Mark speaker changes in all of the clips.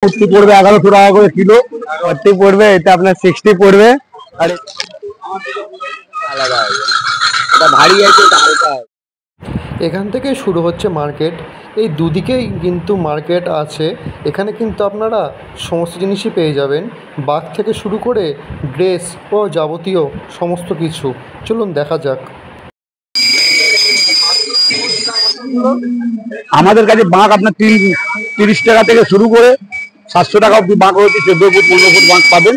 Speaker 1: কুর্তি পড়বে 1100 টাকা করে কিলো। কুর্তি পড়বে এটা আপনার 60 পড়বে। আর আলাদা এটা ভারী আছে, এটা হালকা।
Speaker 2: এখান থেকে শুরু হচ্ছে মার্কেট। এই দুদিকেই কিন্তু মার্কেট আছে। এখানে কিন্তু আপনারা সমস্ত জিনিসই পেয়ে যাবেন, বাগ থেকে শুরু করে ড্রেস ও যাবতীয় সমস্ত কিছু। চলুন দেখা যাক।
Speaker 1: আমাদের কাছে বাঁক আপনার 30 টাকা থেকে শুরু করে 700 টাকা অব্দি বাঁক রয়েছে। 14 ফুট 15 ফুট বাঁক পাবেন।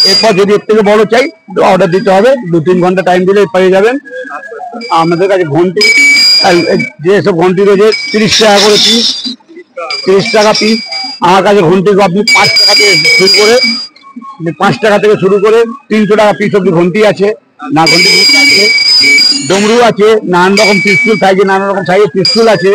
Speaker 1: এরপর যদি এর থেকে বড় চাই অর্ডার দিতে হবে, 2-3 ঘন্টা টাইম দিলে পেয়ে যাবেন। আমাদের কাছে ঘন্টি, যেসব ঘন্টি রয়েছে 30 টাকা করে পিস, 30 টাকা পিস। আমার কাছে ঘন্টি আপনি 5 টাকা থেকে শুরু করে 5 টাকা থেকে শুরু করে 300 টাকা পিস অব্দি ঘন্টি আছে। না ঘন্টি আছে, ডমরু আছে, নানান রকম পিস্তুল সাইজে, নানান রকম সাইজের পিস্তুল আছে।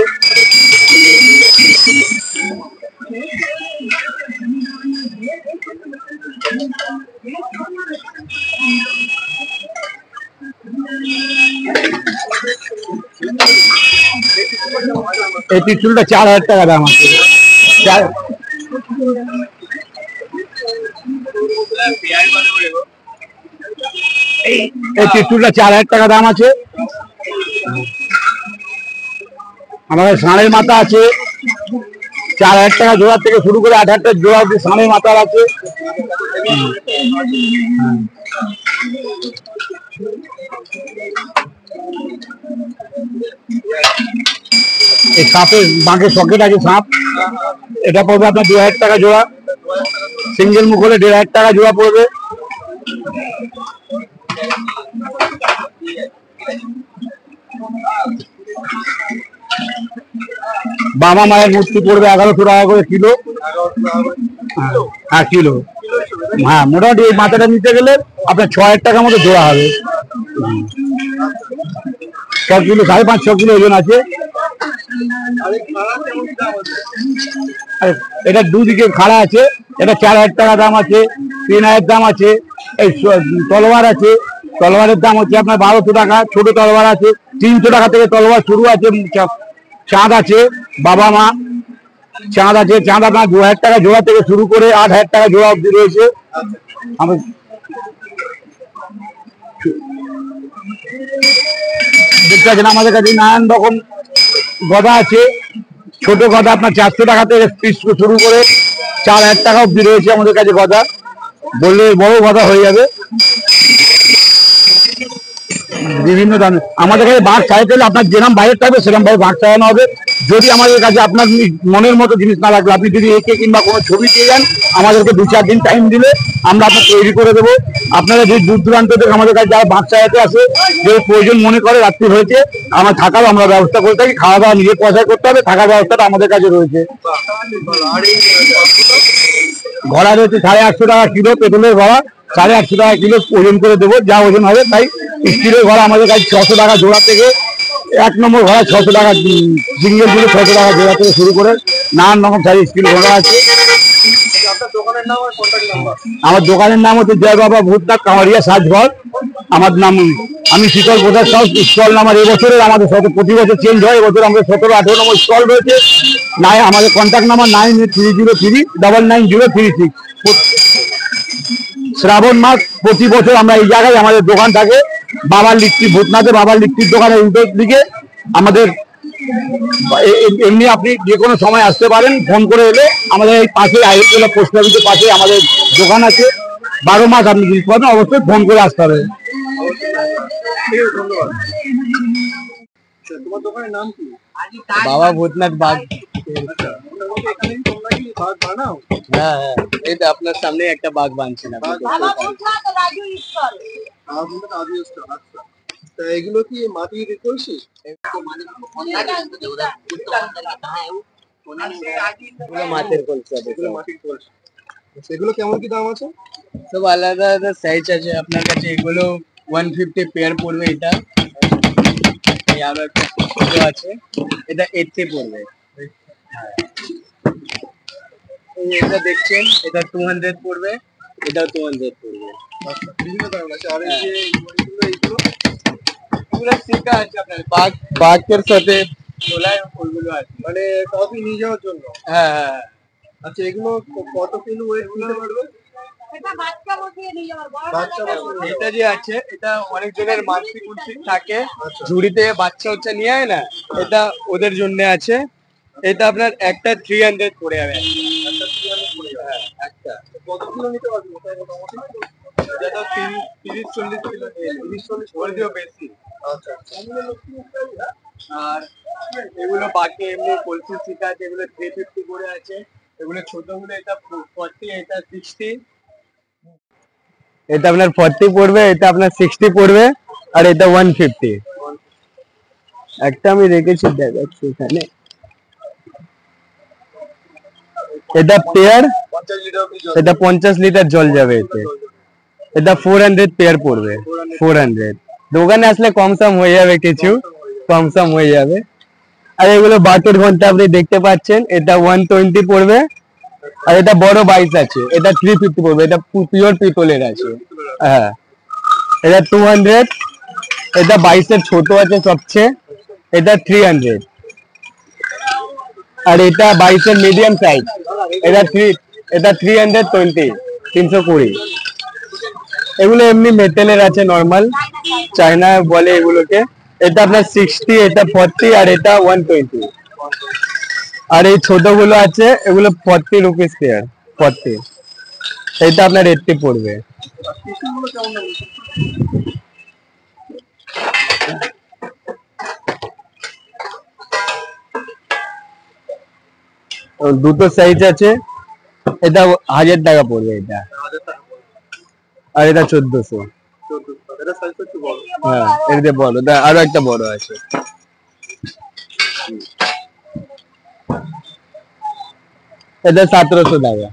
Speaker 1: এই পিস্তুলটা 4000 টাকা দাম আছে। এই পিস্তুলটা 4000 টাকা দাম আছে। আমাদের ষাঁড়ের মাথা আছে 4000 টাকা জোড়া থেকে শুরু করে 8000 টাকা জোড়া অব্দি ষাঁড়ের মাথার আছে। এই সাপের বাঁকের সকেট আছে সাপ, এটা পড়বে আপনার 2000 টাকা জোড়া। সিঙ্গেল মুখ হলে 1500 টাকা জোড়া পড়বে। বাবা মায়ের মূর্তি পড়বে 1100 টাকা করে কিলো। হ্যাঁ কিলো, হ্যাঁ মোটামুটি এই মাথাটা নিতে গেলে আপনার 6000 টাকার মতো জোড়া হবে। 6 কিলো, 5.5-6 কিলো ওজন আছে। এটা দুদিকে খাড়া আছে, এটা 4000 টাকা দাম আছে, 3000 দাম আছে। এই তলোয়ার আছে, তলোয়ারের দাম হচ্ছে আপনার 1200 টাকা। ছোট তলোয়ার আছে 300 টাকা থেকে তলোয়ার শুরু আছে। চাঁদ আছে, বাবা মা চাঁদ আছে। চাঁদ আপনার 2000 টাকা জোড়া থেকে শুরু করে 8000 টাকা জোড়া অব্দি রয়েছে। দেখতে পাচ্ছেন আমাদের কাছে নানান রকম গদা আছে। ছোট গদা আপনার 400 টাকা থেকে পিস শুরু করে 4000 টাকা অব্দি রয়েছে আমাদের কাছে গদা। বললে বড় গদা হয়ে যাবে। বিভিন্ন দামে আমাদের কাছে বাঁক চাইতে হলে আপনার যেরকম বাইরের থাকবে সেরকম ভাবে বাঁক চালানো হবে। যদি আমাদের কাছে আপনার মনের মতো জিনিস না লাগবে, আপনি যদি এঁকে কিংবা কোনো ছবি দিয়ে যান, আমাদেরকে 2-4 দিন টাইম দিলে আমরা আপনার তৈরি করে দেবো। আপনারা যদি দূর দূরান্ত থেকে আমাদের কাছে যারা বাঁক চালাতে আসে, যে প্রয়োজন মনে করে রাত্রি হয়েছে, আমার থাকারও আমরা ব্যবস্থা করে থাকি। খাওয়া দাওয়া নিজের পয়সায় করতে হবে, থাকার ব্যবস্থাটা আমাদের কাছে রয়েছে। ঘোড়া রয়েছে 850 টাকা কিলো, পেট্রোলের ঘোড়া 850 টাকা কিলো ওজন করে দেবো, যা ওজন হবে তাই। স্টিলের ঘোড়া আমাদের কাছে 600 টাকা জোড়া থেকে, 1 নম্বর ঘোড়া 600 টাকা, সিঙ্গেল গুলো 600 টাকা জোড়া থেকে শুরু করে নানান রকম সাইজ স্টিল ঘোড়া আছে। আমার দোকানের নাম হচ্ছে জয় বাবা ভূতনাথ কামারিয়া সাজঘর। আমার নাম, আমি শীতল প্রসাদ সাউ। স্টল নাম্বার এবছরের আমাদের প্রতি বছর চেঞ্জ হয়। এবছর আমাদের 17-18 নম্বর স্টল রয়েছে। আমাদের কন্ট্যাক্ট নাম্বার 9830399036। শ্রাবণ মাস প্রতি বছর আমরা এই জায়গায় আমাদের দোকান থাকে। বাবার লিট্টি, ভূতনাথে বাবার লিট্টির দোকানের উল্টোর দিকে আমাদের। এমনি আপনি যে কোনো সময় আসতে পারেন, ফোন করে এলে আমাদের এই পাশে আইএসএল পোস্ট অফিসের পাশে আমাদের দোকান আছে। 12 মাস আপনি জিনিস পাবেন, অবশ্যই ফোন করে আসতে হবে। বাবা ভূতনাথ বাগ। হ্যাঁ হ্যাঁ, এই তো আপনার সামনে একটা বাঘ বানছিলাম।
Speaker 3: এগুলো কি মাটির কলসি?
Speaker 1: মাটির কলসি আছে।
Speaker 3: সেগুলো কেমন কি দাম আছে?
Speaker 1: সব আলাদা আলাদা সাইজ আছে আপনার কাছে। এগুলো 150 পেয়ার পড়বে। এটা আরো একটা ছোট আছে, এটা 80 পড়বে। এটা দেখছেন, এটা 200 পড়বে, এটাও 200 পড়বে।
Speaker 3: বিভিন্ন দাম আছে। আর এই যে
Speaker 1: পুরো সিকা আছে আপনার, বাঘের সাথে তোলায় ওইগুলো আছে,
Speaker 3: মানে কফি নিয়ে যাওয়ার জন্য।
Speaker 1: হ্যাঁ হ্যাঁ।
Speaker 3: আচ্ছা এগুলো কত কিলো ওয়েট নিতে পারবে?
Speaker 4: এটা যে আছে এটা অনেকজনের মানসিক উচিত থাকে, ঝুড়িতে বাচ্চা হচ্ছে নিয়ে আয় না, এটা ওদের জন্য আছে। এটা আপনার একটা 300 পড়ে যাবে।
Speaker 3: একটা কত কিলো নিতে পারবে মোটামুটি?
Speaker 4: এটা তো 30-40 কিলো, 30-40 করে দিও বেশি।
Speaker 3: আচ্ছা
Speaker 4: আর এগুলো বাকি এমনি কলসি শিকা আছে, এগুলো 350 করে আছে। এগুলো ছোটগুলো এটা 40, এটা 60। এটা আপনার 40 পড়বে, এটা আপনার 60 পড়বে, আর এটা 150। একটা আমি রেখেছি দেখাচ্ছি এখানে। এটা পেয়ার,
Speaker 3: 50 লিটার অব্দি জল।
Speaker 4: এটা 50 লিটার জল যাবে এতে। এটা 400 পেয়ার পড়বে, 400। দোকানে আসলে কম সম হয়ে যাবে, কিছু কম সম হয়ে যাবে। আর এগুলো বাকেট ঘন্টা আপনি দেখতে পাচ্ছেন, এটা 120 পড়বে। আর এটা বড় বাইস আছে, এটা 350 পড়বে, এটা পিওর পিতলের আছে। হ্যাঁ, এটা 200। এটা বাইসের ছোট আছে সবচেয়ে, এটা 300। আর এটা বাইসের মিডিয়াম সাইজ, এটা 320, 320। এগুলো এমনি মেটেলের আছে, নরমাল চায়না বলে এগুলোকে। এটা আপনার 60, এটা 40, আর এটা 120। আর এই ছোটগুলো আছে, এগুলো 40 রুপিস পেয়ার, 40। এটা আপনার 80 পড়বে।
Speaker 3: টিস্যুগুলো কেমন দাম?
Speaker 4: দুটো সাইজ আছে, এটা 1000 টাকা পড়বে এটা,
Speaker 3: 1000 টাকা পড়বে।
Speaker 4: আর এটা 1400।
Speaker 3: 1400 টাকা। এটা সাইজটা একটু বড়।
Speaker 4: হ্যাঁ, এটা বড়, আরো একটা বড় আছে। এটা 1700 টাকা।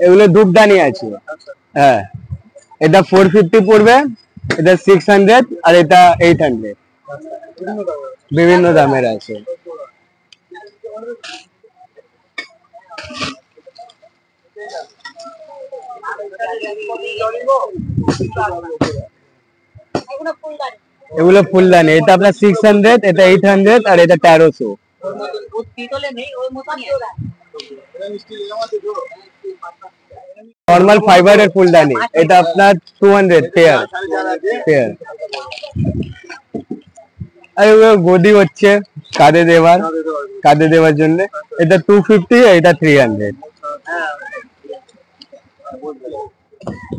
Speaker 4: এগুলো ধূপদানি আছে। হ্যাঁ, এটা 450 পড়বে, এটা 600, আর এটা 800। বিভিন্ন দামের আছে। এগুলো ফুলদানি, এটা আপনার 600, এটা 800, আর এটা 1300। নর্মাল ফাইবারের ফুলদানি, এটা আপনার 200 পেয়ার। আর এগুলো গদি হচ্ছে কাঁধে দেওয়ার জন্য, এটা 250, এটা 300।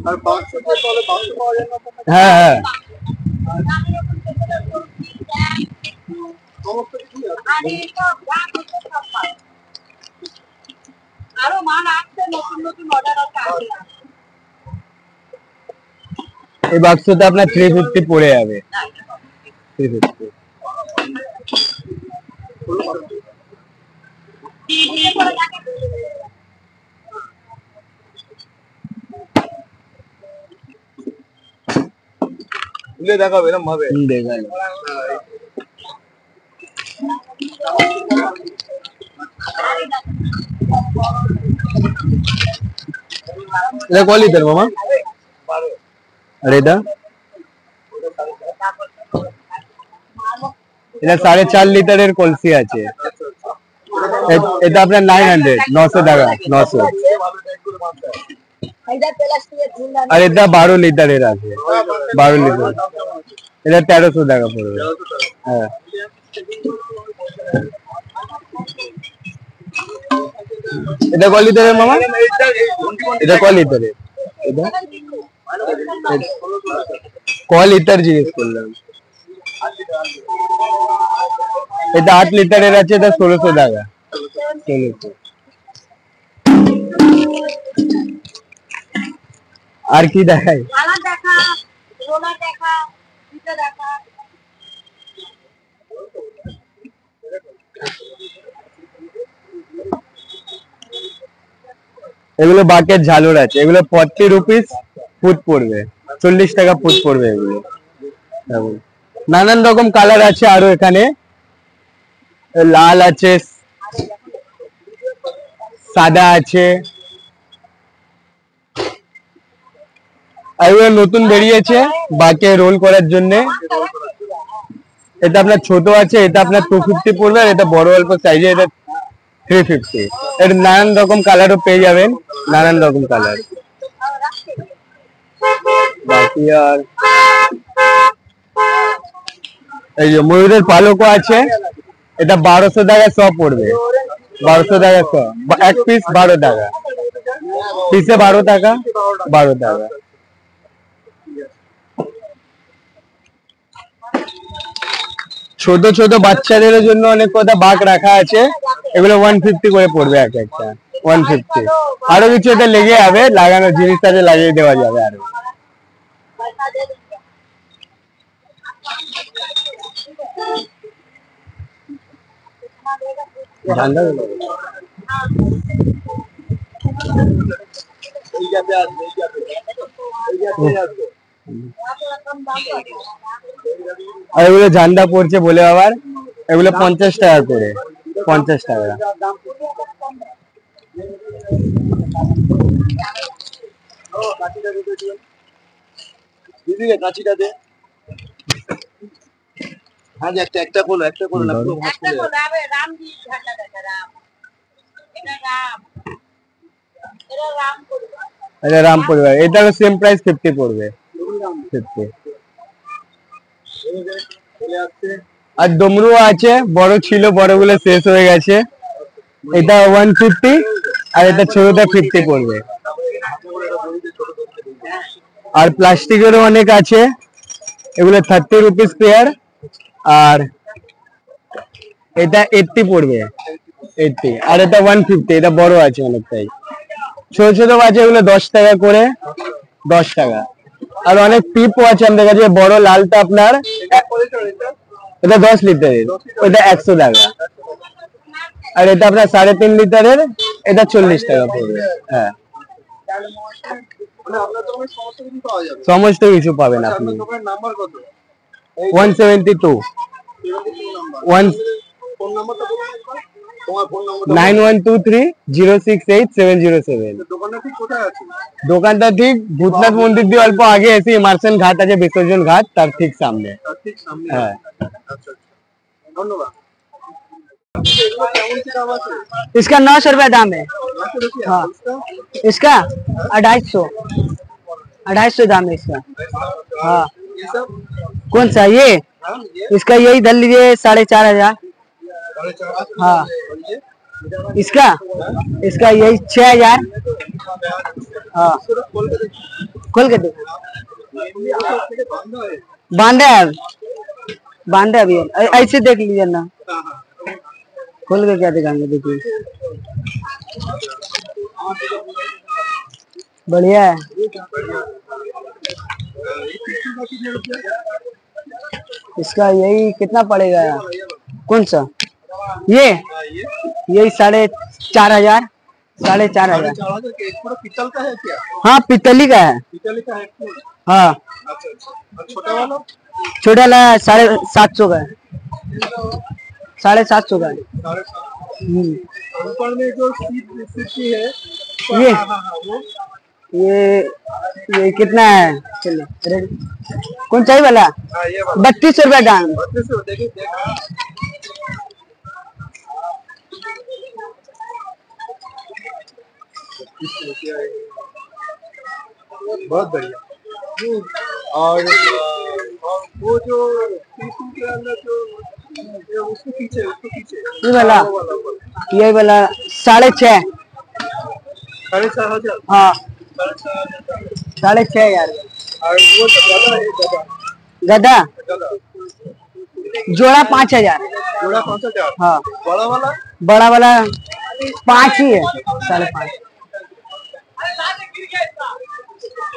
Speaker 3: আর বাক্স তাহলে বাক্স পাওয়া যায় না?
Speaker 4: হ্যাঁ হ্যাঁ,
Speaker 3: সমস্ত কিছু আছে।
Speaker 5: আরো মাল আসছে, নতুন নতুন অর্ডার আছে।
Speaker 4: এই বাক্সটা আপনার 350 পড়ে যাবে, 350।
Speaker 3: খুলে দেখাবে এরকম ভাবে।
Speaker 4: দেখালো। এটা কয় লিটার মামা? আর এটা? এটা 4.5 লিটারের কলসি আছে। এটা আপনার 900, 900 টাকা, 900। আর এটা 12 লিটারের আছে, 12 লিটার, এটা 1300 টাকা পড়বে। হ্যাঁ, এটা কয় লিটারের মামা? এটা কয় লিটারের? এটা কয় লিটার জিজ্ঞেস করলাম। এটা 8 লিটারের আছে, এটা 1600 টাকা, 1600। আর কি দেখাই? এগুলো বাকেট ঝালর আছে, এগুলো 40 রুপিস ফুট পড়বে, 40 টাকা ফুট পড়বে এগুলো। নানান রকম কালার আছে আরো এখানে। লাল আছে, সাদা আছে, আর এগুলো নতুন বেরিয়েছে বাকে রোল করার জন্য। এটা আপনার ছোট আছে, এটা আপনার 250 পড়বে, আর এটা বড় অল্প সাইজে, এটা 350। এর নানান রকম কালারও পেয়ে যাবেন, নানান রকম কালার। বাকি আর এই যে ময়ূরের পালকও আছে, এটা 1200 টাকা সব পড়বে, 1200 টাকা সব, এক পিস 12 টাকা, পিসে 12 টাকা, 12 টাকা। ছোট ছোট বাচ্চাদের জন্য অনেক কথা বাঘ রাখা আছে, এগুলো 150 করে পড়বে এক একটা, 150। আরো কিছু এটা লেগে যাবে, লাগানো জিনিসটাতে লাগিয়ে দেওয়া যাবে আরো। আর এগুলো ঝান্ডা পড়ছে বলে আবার, এগুলো 50 টাকা করে, 50 টাকা।
Speaker 3: দিদি কাঁচিটা দে। হ্যাঁ একটা করো, একটা করো না, পুরো ভাঁজ করে দাও।
Speaker 5: রাম জি ঝান্ডা দেখা, রাম, এটা রাম, এটা রাম করবে।
Speaker 4: এটা রাম পরিবার, এটারও সেম প্রাইস 50 পড়বে, 50। আর ডমরু আছে, বড় ছিল, বড়গুলো শেষ হয়ে গেছে, এটা 150, আর এটা ছোটটা 50 পড়বে। আর প্লাস্টিকেরও অনেক আছে, এগুলো 30 রুপিস পেয়ার, আর এটা 80 পড়বে, 80। আর এটা 150, এটা বড় আছে অনেকটাই। ছোট ছোট আছে, এগুলো 10 টাকা করে, 10 টাকা। আর অনেক টিপও আছে আমাদের কাছে, বড় লালটা আপনার, এটা 10 লিটারের, ওটা 100 টাকা। আর এটা আপনার 3.5 লিটারের, এটা 40 টাকা পড়বে। হ্যাঁ, সমস্ত কিছু পাবেন আপনি। 172 9123068707। দোকানটা ঠিক ভূতনাথ মন্দির দিয়ে অল্প আগে এসে ইমার্শন ঘাট আছে, বিসর্জন ঘাট, তার ঠিক সামনে। হ্যাঁ,
Speaker 3: ধন্যবাদ।
Speaker 6: इसका 900 रुपया दाम है। हाँ, इसका 250 दाम है इसका। हाँ, कौन सा ये? इसका यही धर लीजिए 4,500। हाँ, इसका यही 6,000। हाँ, खोल के देखो, बांधा है अभी, ऐसे देख लीजिए ना, खोल के क्या दिखाएंगे, देखिए बढ़िया है। इसका यही कितना पड़ेगा यार? कौन सा? ये यही 4,500, 4,500।
Speaker 3: पीतल का है क्या?
Speaker 6: हाँ, पितली का है।
Speaker 3: पीतल का है।
Speaker 6: हाँ,
Speaker 3: छोटा वाला?
Speaker 6: छोटा वाला 750 का है, 750 का है।
Speaker 3: ऊपर में जो सीट है
Speaker 6: ये
Speaker 3: वो
Speaker 6: ये कितना है? चलो, कौन चाहिए वाला? 32 रुपया दाम।
Speaker 3: बहुत बढ़िया। और वो जो के अंदर जो उसके पीछे
Speaker 6: ये वाला 6,500।
Speaker 3: 4,500।
Speaker 6: हाँ, 6,500
Speaker 3: और वो जो गधा है,
Speaker 6: गधा जोड़ा 5,000।
Speaker 3: जोड़ा 5,000।
Speaker 6: हाँ,
Speaker 3: बड़ा वाला
Speaker 6: 5 ही है, 5.5।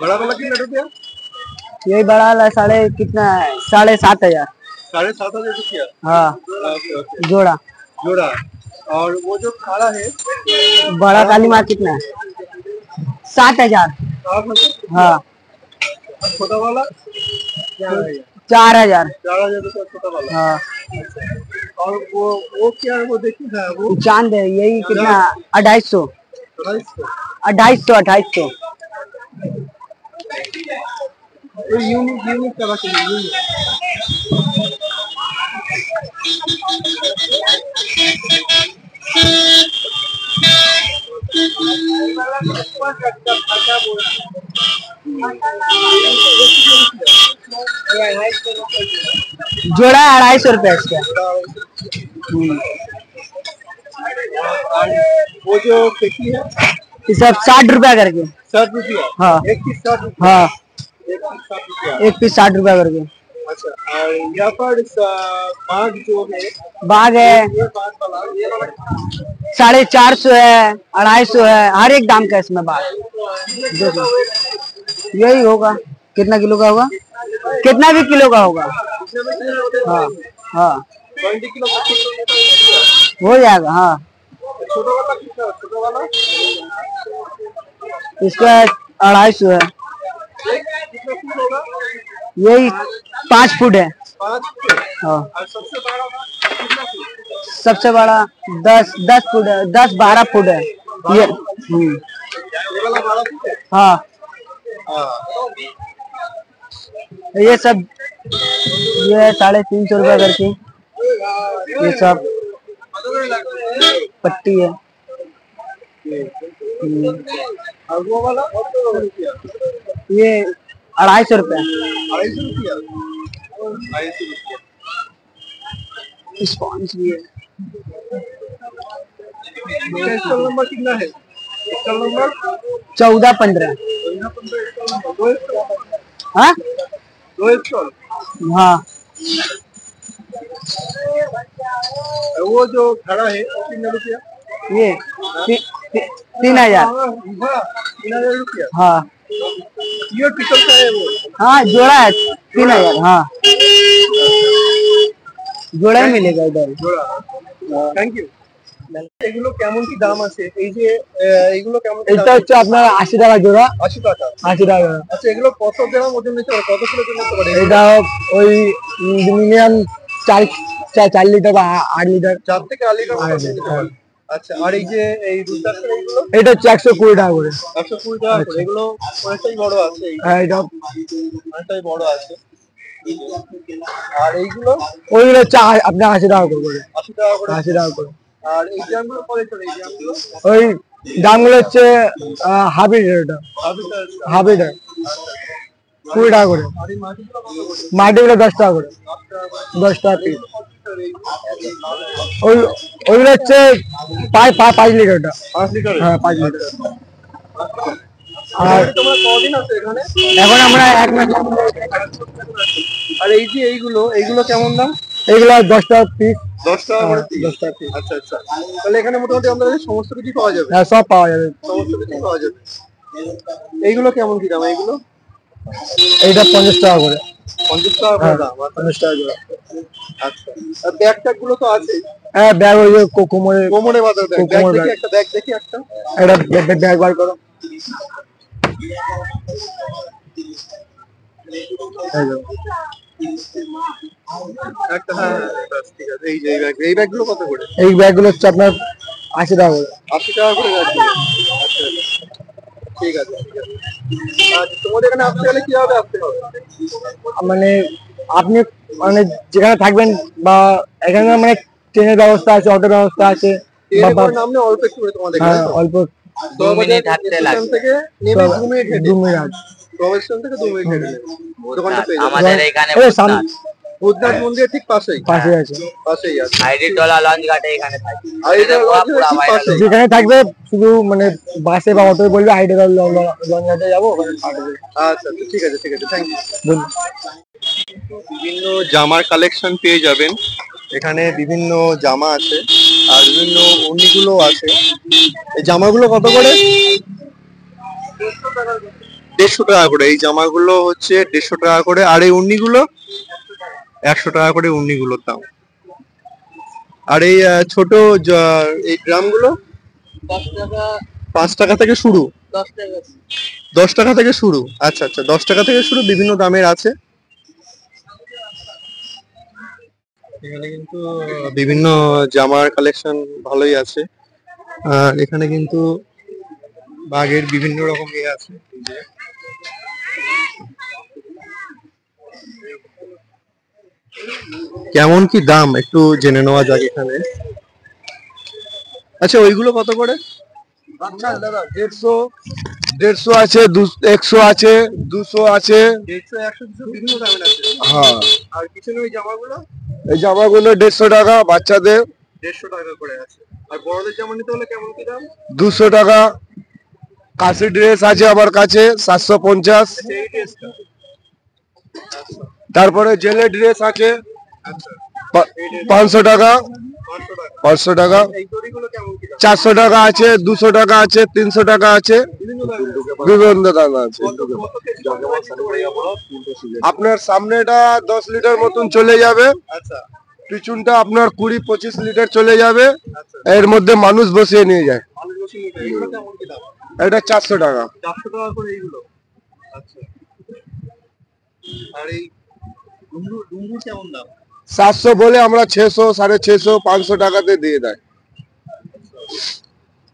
Speaker 3: बड़ा वाला कितना रुपया?
Speaker 6: यही बड़ा वाला कितना है? 7,500।
Speaker 3: 7,500 रुपया।
Speaker 6: हाँ, जोड़ा।
Speaker 3: और वो जो खाड़ा है
Speaker 6: बड़ा काली माँ कितना है? 7,000।
Speaker 3: 8,000।
Speaker 6: हाँ,
Speaker 3: छोटा वाला
Speaker 6: 4,000।
Speaker 3: 4,000 रुपया छोटा वाला।
Speaker 6: हाँ,
Speaker 3: और वो क्या है, वो देखिए ना, वो
Speaker 6: चांद है, यही कितना 250 250
Speaker 3: वो यूनिक यूनिक तरह के यूनिक।
Speaker 6: जोड़ा 250 रुपए इसका।
Speaker 3: वो जो खेती है
Speaker 6: ये सब 60 रुपया करके।
Speaker 3: 60 रुपया।
Speaker 6: हाँ।
Speaker 3: एक पीस 60 रुपया।
Speaker 6: हाँ,
Speaker 3: एक पीस 60 रुपया।
Speaker 6: एक पीस 60 रुपया करके।
Speaker 3: अच्छा, और यहाँ पर बाघ जो है,
Speaker 6: बाघ है
Speaker 3: ये बाघ वाला, ये वाला
Speaker 6: 450 है, 250 है, हर एक दाम का इसमें बाघ। देखो यही होगा, कितना किलो का होगा, कितना भी किलो का होगा। हाँ हाँ
Speaker 3: 20 किलो का
Speaker 6: हो जाएगा। हाँ,
Speaker 3: छोटा वाला कितना, छोटा वाला
Speaker 6: इसका 250 है।
Speaker 3: कितना फीट होगा?
Speaker 6: यही 5 फुट है।
Speaker 3: 5 फीट।
Speaker 6: हाँ,
Speaker 3: और सबसे बड़ा कितना फीट?
Speaker 6: सबसे बड़ा 10 फुट है, 10-12 फुट है ये।
Speaker 3: ये वाला 12 फीट है।
Speaker 6: हाँ,
Speaker 3: हाँ।
Speaker 6: ये सब ये 350 रुपया करके। ये सब पट्टी है।
Speaker 3: और वो वाला
Speaker 6: ये 250 रुपया।
Speaker 3: 250 रुपया। 250 रुपया।
Speaker 6: स्पॉन्ज भी है।
Speaker 3: इसका स्टॉल नंबर कितना है? Stall number
Speaker 6: 14-15।
Speaker 3: 2 स्टॉल।
Speaker 6: हाँ
Speaker 3: 2 स्टॉल।
Speaker 6: हाँ,
Speaker 3: वो जो खड़ा है वो कितना रुपया?
Speaker 6: ये 3000।
Speaker 3: 3000 रुपया।
Speaker 6: हाँ
Speaker 3: ये पिकल का है वो।
Speaker 6: हाँ, जोड़ा है 3000। हाँ, जोड़ा ही मिलेगा इधर।
Speaker 3: জোড়া। Thank you. এগুলো কেমন কি দাম আছে? এই যে এগুলো কেমন কি
Speaker 1: এটা
Speaker 3: দাম?
Speaker 1: হচ্ছে আপনার 80 টাকা জোড়া।
Speaker 3: 80 টাকা।
Speaker 1: 80 টাকা।
Speaker 3: আচ্ছা, এগুলো কত গ্রাম ওজন নিতে পারে, কত কিলো ওজন নিতে পারে?
Speaker 1: এটা ওই মিনিমাম 4 লিটার বা 8 লিটার।
Speaker 3: 4 থেকে 8 লিটার ওজন নিতে পারে। আচ্ছা, আর এই যে এই রুদ্রাক্ষের এগুলো
Speaker 1: এটা হচ্ছে 120 টাকা করে।
Speaker 3: 120 টাকা করে। এগুলো অনেকটাই বড় আছে,
Speaker 1: হ্যাঁ, এটা
Speaker 3: অনেকটাই বড় আছে। আর এইগুলো
Speaker 1: ওইগুলো হচ্ছে আপনার 80 টাকা করে।
Speaker 3: 80 টাকা করে।
Speaker 1: 80 টাকা করে।
Speaker 3: আর এই জামগুলো পরে চলে, এই জামগুলো
Speaker 1: ওই দামগুলো হচ্ছে হাবিটার, এটা হাবিটার 20 টাকা করে।
Speaker 3: আর এই মাটিগুলো কত করে?
Speaker 1: মাটিগুলো 10 টাকা করে। 10 টাকা পিস। ওইগুলো হচ্ছে 5 লিটারটা।
Speaker 3: 5 লিটার।
Speaker 1: হ্যাঁ, 5 লিটার।
Speaker 3: আর তোমরা কদিন আছে এখানে?
Speaker 1: এখন আমরা 1 মাস।
Speaker 3: আর এই যে এইগুলো কেমন দাম?
Speaker 1: এগুলো 10 টাকা পিস।
Speaker 3: 10 টাকা করে
Speaker 1: হ্যাঁ,
Speaker 3: piece?
Speaker 1: 10 টাকা পিস।
Speaker 3: আচ্ছা আচ্ছা, তাহলে এখানে মোটামুটি আমাদের কাছে সমস্ত কিছু পাওয়া যাবে।
Speaker 1: হ্যাঁ, সব পাওয়া যাবে।
Speaker 3: সমস্ত কিছু পাওয়া যাবে। এইগুলো কেমন কি দাম? এইগুলো
Speaker 1: এইটা 50 টাকা করে।
Speaker 3: 50 টাকা করে দাম।
Speaker 1: 50 টাকা জোড়া।
Speaker 3: আচ্ছা, আর ব্যাগ ট্যাগ গুলো তো আছে,
Speaker 1: হ্যাঁ, ব্যাগ ওই যে কোমরে
Speaker 3: কোমরে বাঁধা ব্যাগ। ব্যাগ
Speaker 1: কোমরে
Speaker 3: দেখি
Speaker 1: ব্যাগ।
Speaker 3: একটা, ব্যাগ দেখি একটা।
Speaker 1: এটা ব্যাগ বার করো। এই যে।
Speaker 3: একটা, হ্যাঁ ব্যাস, ঠিক আছে। এই যে এই ব্যাগগুলো কত করে?
Speaker 1: এই ব্যাগগুলো হচ্ছে আপনার 80 টাকা করে।
Speaker 3: 80 টাকা করে ব্যাগ। আচ্ছা আচ্ছা, ঠিক আছে ঠিক আছে। আচ্ছা, তোমাদের এখানে আসতে গেলে কিভাবে আসতে হবে?
Speaker 1: মানে আপনি মানে যেখানে থাকবেন বা এখানে মানে ট্রেনের ব্যবস্থা আছে, অটো ব্যবস্থা আছে।
Speaker 3: ট্রেনে করে নামলে অল্প একটু করে তোমাদের এখানে,
Speaker 1: হ্যাঁ,
Speaker 3: তো?
Speaker 1: অল্প
Speaker 3: 2 মিনিট হাঁটতে লাগে। স্টেশন থেকে নেমে 2 মিনিট হেঁটে।
Speaker 1: 2 মিনিট।
Speaker 3: স্টেশন থেকে 2 মিনিট হেঁটে দোকানটা পেয়ে যাবে।
Speaker 7: আমাদের এখানে
Speaker 1: এই সামনে
Speaker 3: বুদ্ধনাথ মন্দিরের ঠিক পাশেই।
Speaker 1: পাশে আছে।
Speaker 3: পাশেই আছে।
Speaker 7: আইডি টলা লঞ্চ ঘাটে এখানে থাকি।
Speaker 3: আর এটা লঞ্চের ঠিক পাশেই।
Speaker 1: যেখানে থাকবে শুধু মানে বাসে বা অটোয় বলবে আইডিয়া লঞ্চে যাবো, ওখানে পাঠিয়ে দেবে।
Speaker 3: আচ্ছা আচ্ছা, ঠিক আছে ঠিক আছে, থ্যাংক ইউ।
Speaker 1: ধন্যবাদ।
Speaker 3: বিভিন্ন জামার কালেকশন পেয়ে যাবেন এখানে। বিভিন্ন জামা আছে আর বিভিন্ন উনিগুলো আছে। এই জামাগুলো কত করে? 150 টাকা করে। এই জামাগুলো হচ্ছে 150 টাকা করে। আর এই উন্নিগুলো 100 টাকা করে উন্নিগুলোর দাম। আর এই ছোট এই ড্রামগুলো 5 টাকা থেকে শুরু। 10 টাকা থেকে শুরু। আচ্ছা আচ্ছা, 10 টাকা থেকে শুরু, বিভিন্ন দামের আছে। এখানে কিন্তু বিভিন্ন জামার কালেকশন ভালোই আছে। আর এখানে কিন্তু বাঘের বিভিন্ন রকম ইয়ে আছে। কেমন কি দাম একটু জেনে নেওয়া যাক এখানে। আচ্ছা, ওইগুলো কত করে?
Speaker 1: আচ্ছা দাদা 150 আছে, 100 আছে, 200 আছে।
Speaker 3: 150, 100, 200 বিভিন্ন দামের আছে।
Speaker 1: হ্যাঁ,
Speaker 3: আর পিছনে ওই জামাগুলো
Speaker 1: এই জামাগুলো 150 টাকা বাচ্চাদের,
Speaker 3: 150 টাকা করে আছে। আর বড়দের জামা নিতে হলে কেমন কি দাম?
Speaker 1: 200 টাকা। কাশি ড্রেস আছে আমার কাছে 750।
Speaker 3: এই ড্রেসটা
Speaker 1: তারপরে জেলে ড্রেস আছে
Speaker 3: আচ্ছা
Speaker 1: 500 টাকা,
Speaker 3: 500 টাকা।
Speaker 1: 500 টাকা।
Speaker 3: এই দড়িগুলো কেমন কি দাম?
Speaker 1: 400 টাকা আছে, 200 টাকা আছে, 300 টাকা আছে,
Speaker 3: বিভিন্ন দামের আছে।
Speaker 1: বিভিন্ন দাম আছে।
Speaker 3: কত কেজি জামা নিতে পারি?
Speaker 1: আপনার সামনেটা 10 লিটার মতন চলে যাবে,
Speaker 3: আচ্ছা
Speaker 1: পিছনটা আপনার 20-25 লিটার চলে যাবে।
Speaker 3: আচ্ছা।
Speaker 1: এর মধ্যে মানুষ বসিয়ে নিয়ে যায়।
Speaker 3: মানুষ বসে নিতে এইগুলো কেমন কি দাম?
Speaker 1: এটা 400 টাকা।
Speaker 3: 400 টাকা করে এইগুলো। আচ্ছা। আর এই ডুঙ্গুর কেমন দাম?
Speaker 1: 700 বলে আমরা 600, 650, 500 টাকাতে দিয়ে দেয়।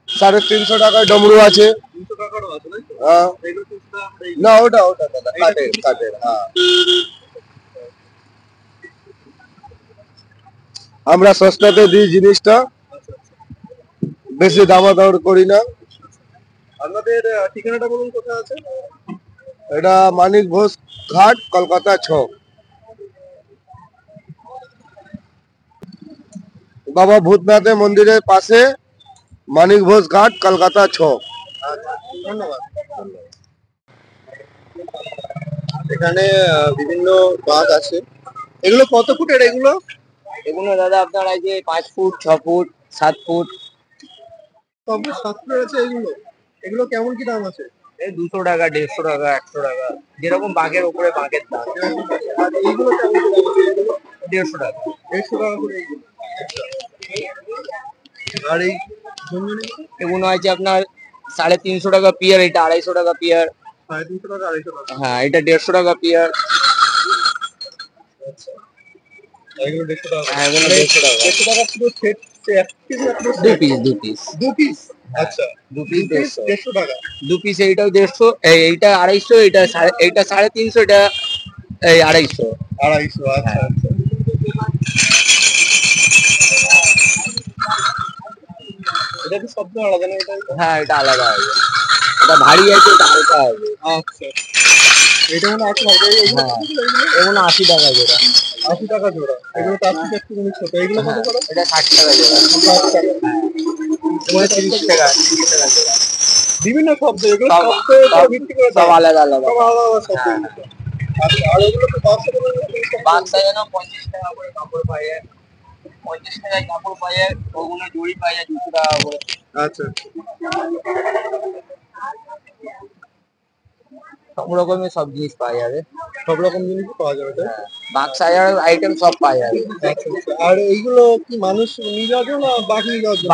Speaker 1: 350 টাকায় ডমরু আছে।
Speaker 3: 300 টাকারও আছে তাই তো?
Speaker 1: হ্যাঁ।
Speaker 3: এগুলো 300 টাকা করে।
Speaker 1: না, ওটা দাদা কাটের। হ্যাঁ, আমরা সস্তাতে দিই জিনিসটা, বেশি দামাদার করি না।
Speaker 3: আপনাদের ঠিকানাটা বলুন, কোথায় আছে?
Speaker 1: এটা মানিক ঘোষ ঘাট, কলকাতা 6। বাবা ভূতনাথের মন্দিরের পাশে, মানিক ঘোষ ঘাট, কলকাতা 6।
Speaker 3: ধন্যবাদ। এখানে বিভিন্ন বাঘ আছে। এগুলো কত ফুটের এগুলো?
Speaker 7: এগুলো দাদা আপনার এই যে 5 ফুট, 6 ফুট, 7 ফুট।
Speaker 3: সব 7 ফুটের আছে এগুলো। এগুলো কেমন কি দাম আছে?
Speaker 7: এই 200 টাকা, 150 টাকা, 100 টাকা, যেরকম বাঘের উপরে বাঘের দাম।
Speaker 3: আর এইগুলো কেমন কি দাম আছে? এগুলো
Speaker 7: 150 টাকা।
Speaker 3: 150 টাকা করে এইগুলো। আর এই ঝুনঝুনিগুলো
Speaker 7: এগুলো আছে আপনার 350 টাকা পিয়ার, এটা 250 টাকা পিয়ার।
Speaker 3: 350 টাকা, 250 টাকা।
Speaker 7: হ্যাঁ, এটা 150 টাকা পিয়ার।
Speaker 3: আচ্ছা, এগুলো 150 টাকা।
Speaker 7: হ্যাঁ, এগুলো 150 টাকা।
Speaker 3: 150 টাকা পুরো সেট, এক পিস না পুরো
Speaker 7: দু
Speaker 3: set?
Speaker 7: পিস।
Speaker 3: দু পিস। আচ্ছা,
Speaker 7: দু পিস
Speaker 3: 150 টাকা।
Speaker 7: 2 পিস, এইটাও 150, এইটা 250, এইটা 350, এটা এই 250।
Speaker 3: 250। আচ্ছা আচ্ছা। এটা কি শব্দ আলাদা না? এটা
Speaker 7: হ্যাঁ, এটা আলাদা হবে। এটা ভারী আছে, এটা হালকা হবে।
Speaker 3: আচ্ছা। এটা মানে 80 টাকা। এগুলো
Speaker 7: হ্যাঁ।
Speaker 3: কত করে এগুলো?
Speaker 7: এগুলো 80 টাকা জোড়া।
Speaker 3: 80 টাকা জোড়া। এগুলো তার থেকে একটু ছোট। এগুলো কত করে?
Speaker 7: এটা 60 টাকা জোড়া।
Speaker 3: 60 টাকা।
Speaker 7: এগুলো 30 টাকা, 30 টাকা জোড়া।
Speaker 3: বিভিন্ন শব্দ, এগুলো
Speaker 7: সব
Speaker 3: শব্দ ভিত্তি করে
Speaker 7: সব
Speaker 3: দাম।
Speaker 7: আলাদা আলাদা।
Speaker 3: সব আলাদা আলাদা শব্দ। আচ্ছা, আর এগুলো তো 500 করে
Speaker 7: বাঘ সাজানো 50 টাকা করে কাপড় পাই যায়। 50 টাকায় কাপড় পাই যায়। ওগুলো জড়ি পাই যায় 200 টাকা করে।
Speaker 3: আচ্ছা।
Speaker 7: সব রকমের সব জিনিস পাওয়া যাবে।
Speaker 3: সব রকম জিনিসই পাওয়া যাবে তাই তো?
Speaker 7: বাঘ সাজানোর আইটেম সব পাওয়া যাবে।
Speaker 3: আচ্ছা আচ্ছা। আর এইগুলো কি মানুষ নিয়ে যাওয়ার জন্য না বাঘ নিয়ে যাওয়ার জন্য?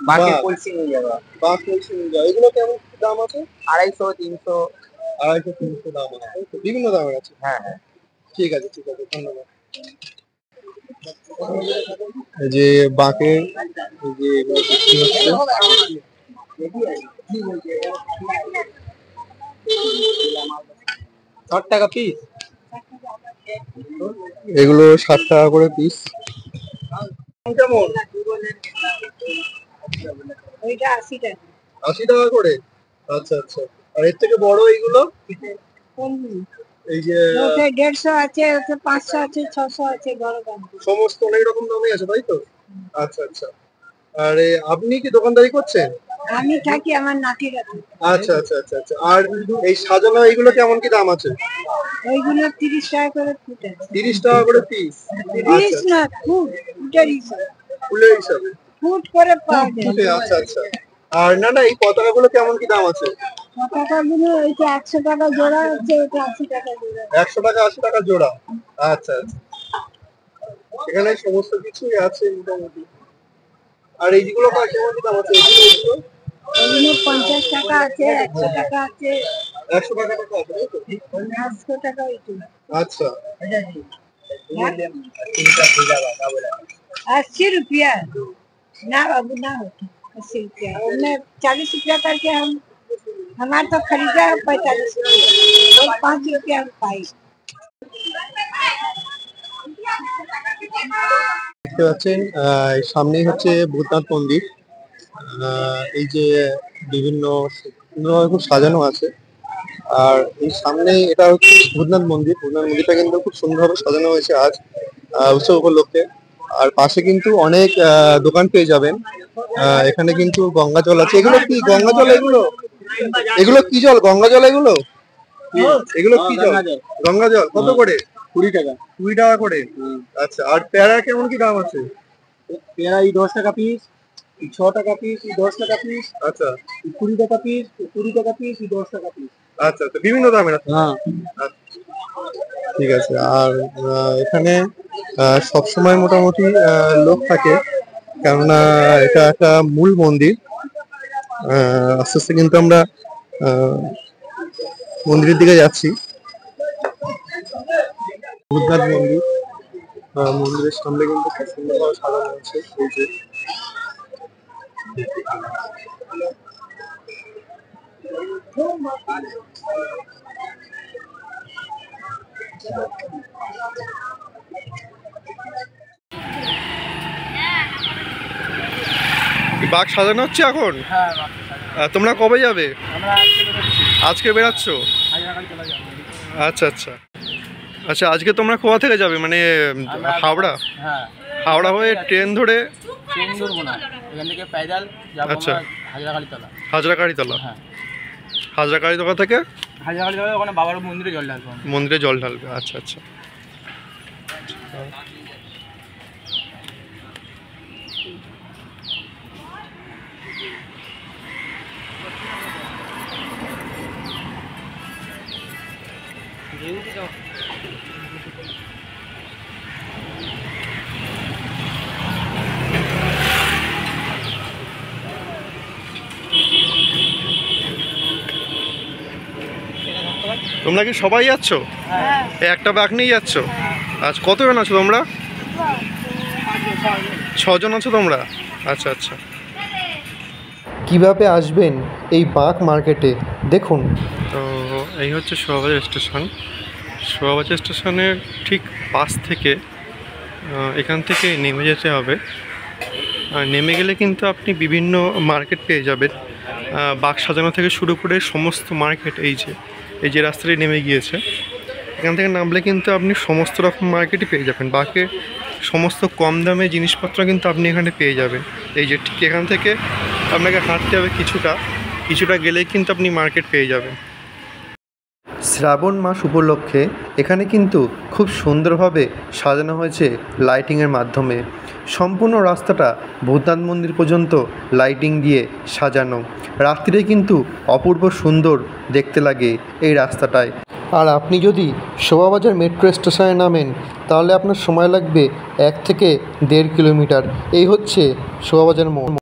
Speaker 7: বাঘের
Speaker 3: বাঘ।
Speaker 7: কলসি নিয়ে যাবে।
Speaker 3: বাঘ কলসি নিয়ে যাওয়া। এগুলো কেমন কি দাম আছে?
Speaker 7: 250, 300।
Speaker 3: 250, 300 দাম আছে তাই তো? বিভিন্ন দামের আছে।
Speaker 7: হ্যাঁ হ্যাঁ।
Speaker 3: ঠিক আছে, ঠিক আছে, ধন্যবাদ। এই যে বাঘের এই যে এগুলো বিক্রি হচ্ছে।
Speaker 7: 60 টাকা পিস।
Speaker 3: এগুলো 60 টাকা করে পিস। কেমন?
Speaker 5: ওইটা 80 টাকা।
Speaker 3: 80 টাকা করে। আচ্ছা আচ্ছা। আর এর থেকে বড় এইগুলো? এই যে
Speaker 5: ওটা 150 আছে, ওটা 500 আছে, 600 আছে, বড় দাম।
Speaker 3: সমস্ত অনেক রকম দামই আছে তাই তো? আচ্ছা আচ্ছা। আরে আপনি কি দোকানদারি করছেন?
Speaker 5: আমি থাকি, আমার নাতিরা থাকে।
Speaker 3: আচ্ছা আচ্ছা আচ্ছা আচ্ছা। আর এই সাজানো এইগুলো কেমন কি দাম আছে?
Speaker 5: ওইগুলো 30 টাকা করে ফুট আছে।
Speaker 3: 30 টাকা করে পিস।
Speaker 5: পিস না, ফুট, ফুটের হিসাবে।
Speaker 3: ফুলের হিসাবে।
Speaker 5: ফুট করে পাওয়া যায়।
Speaker 3: ফুটে, আচ্ছা আচ্ছা। আর না না, এই পতাকাগুলো কেমন কি দাম আছে?
Speaker 5: পতাকাগুলো ওইটা 100 টাকা জোড়া আছে, ওটা 80 টাকা জোড়া।
Speaker 3: 100 টাকা, 80 টাকা জোড়া। আচ্ছা আচ্ছা। এখানে সমস্ত কিছুই আছে মোটামুটি। আর এইগুলো কেমন কি দাম আছে? এইগুলো
Speaker 5: ওগুলো 50 টাকা আছে, 100 টাকা আছে,
Speaker 3: 100 টাকা আছে তাই তো?
Speaker 5: 100 টাকা ওইটা।
Speaker 3: আচ্ছা।
Speaker 5: ₹80 ना बाबू ना होता ₹80 उनमें ₹40 करके हम हमारे तो खरीदा है ₹45 और ₹5 पाई।
Speaker 3: দেখতে পাচ্ছেন এই সামনেই হচ্ছে ভূতনাথ মন্দির। এই যে বিভিন্ন সুন্দরভাবে খুব সাজানো আছে। আর এই সামনেই এটা হচ্ছে ভূতনাথ মন্দির। ভূতনাথ মন্দিরটা কিন্তু খুব সুন্দরভাবে সাজানো হয়েছে আজ উৎসব উপলক্ষে। আর পাশে কিন্তু অনেক দোকান পেয়ে যাবেন। এখানে কিন্তু গঙ্গা জল আছে। এগুলো কি গঙ্গা জল? এগুলো এগুলো কি জল? গঙ্গা জল এগুলো? এগুলো কি জল? গঙ্গা জল। কত করে?
Speaker 1: 20 টাকা।
Speaker 3: 20 টাকা করে। আচ্ছা, আর পেয়ারা কেমন কি দাম আছে?
Speaker 1: পেয়ারা 10 টাকা পিস, 6 টাকা পিস, 10 টাকা পিস,
Speaker 3: আচ্ছা
Speaker 1: 20 টাকা পিস, 20 টাকা পিস, 10 টাকা পিস।
Speaker 3: আচ্ছা, তো বিভিন্ন দামের আছে।
Speaker 1: হ্যাঁ
Speaker 3: ঠিক আছে। আর এখানে সবসময় মোটামুটি লোক থাকে, কেননা এটা একটা মূল মন্দির। আস্তে আস্তে কিন্তু আমরা মন্দিরের দিকে যাচ্ছি। ভূতনাথ মন্দির। মন্দিরের সামনে কিন্তু খুব সুন্দরভাবে সাজানো আছে। এই যে বাঘ সাজানো হচ্ছে এখন। তোমরা কবে যাবে? আজকে বেরাচ্ছ? আচ্ছা আচ্ছা আচ্ছা, আজকে তোমরা কোথা থেকে যাবে? মানে হাওড়া?
Speaker 7: হ্যাঁ,
Speaker 3: হাওড়া হয়ে ট্রেন ধরে?
Speaker 7: ট্রেন ধরবো না, এখান থেকে প্যাডেল যাবো
Speaker 3: আচ্ছা।
Speaker 7: হাজারকালীতলা।
Speaker 3: হাজরাকাড়িতলা?
Speaker 7: হ্যাঁ,
Speaker 3: হাজরাকাড়িতলা থেকে
Speaker 7: হাজারকালীতলা ওখানে বাবার মন্দিরে জল ঢালবো।
Speaker 3: মন্দিরে জল ঢালবে। আচ্ছা আচ্ছা। তোমরা কি সবাই যাচ্ছ? একটা বাঘ নিয়ে যাচ্ছ? আচ্ছা, কতজন আছো তোমরা? 6 জন আছো তোমরা? আচ্ছা আচ্ছা।
Speaker 2: কিভাবে আসবেন এই বাঁক মার্কেটে দেখুন।
Speaker 3: তো এই হচ্ছে শোভাবাজার স্টেশন। শোভাবাজার স্টেশনের ঠিক পাশ থেকে এখান থেকে নেমে যেতে হবে। আর নেমে গেলে কিন্তু আপনি বিভিন্ন মার্কেট পেয়ে যাবেন। বাঘ সাজানো থেকে শুরু করে সমস্ত মার্কেট এই যে রাস্তাটি নেমে গিয়েছে, এখান থেকে নামলে কিন্তু আপনি সমস্ত রকম মার্কেটই পেয়ে যাবেন। বাঘে সমস্ত কম দামে জিনিসপত্র কিন্তু আপনি এখানে পেয়ে যাবেন। এই যে ঠিক এখান থেকে আপনাকে হাঁটতে হবে কিছুটা গেলেই কিন্তু আপনি মার্কেট পেয়ে যাবেন।
Speaker 2: শ্রাবণ মাস উপলক্ষে এখানে কিন্তু খুব সুন্দরভাবে সাজানো হয়েছে লাইটিংয়ের মাধ্যমে। সম্পূর্ণ রাস্তাটা ভূতনাথ মন্দির পর্যন্ত লাইটিং দিয়ে সাজানো। রাত্রিরে কিন্তু অপূর্ব সুন্দর দেখতে লাগে এই রাস্তাটায়। আর আপনি যদি শোভাবাজার মেট্রো স্টেশনে নামেন তাহলে আপনার সময় লাগবে 1 থেকে 1.5 কিলোমিটার। এই হচ্ছে শোভাবাজার মোড়।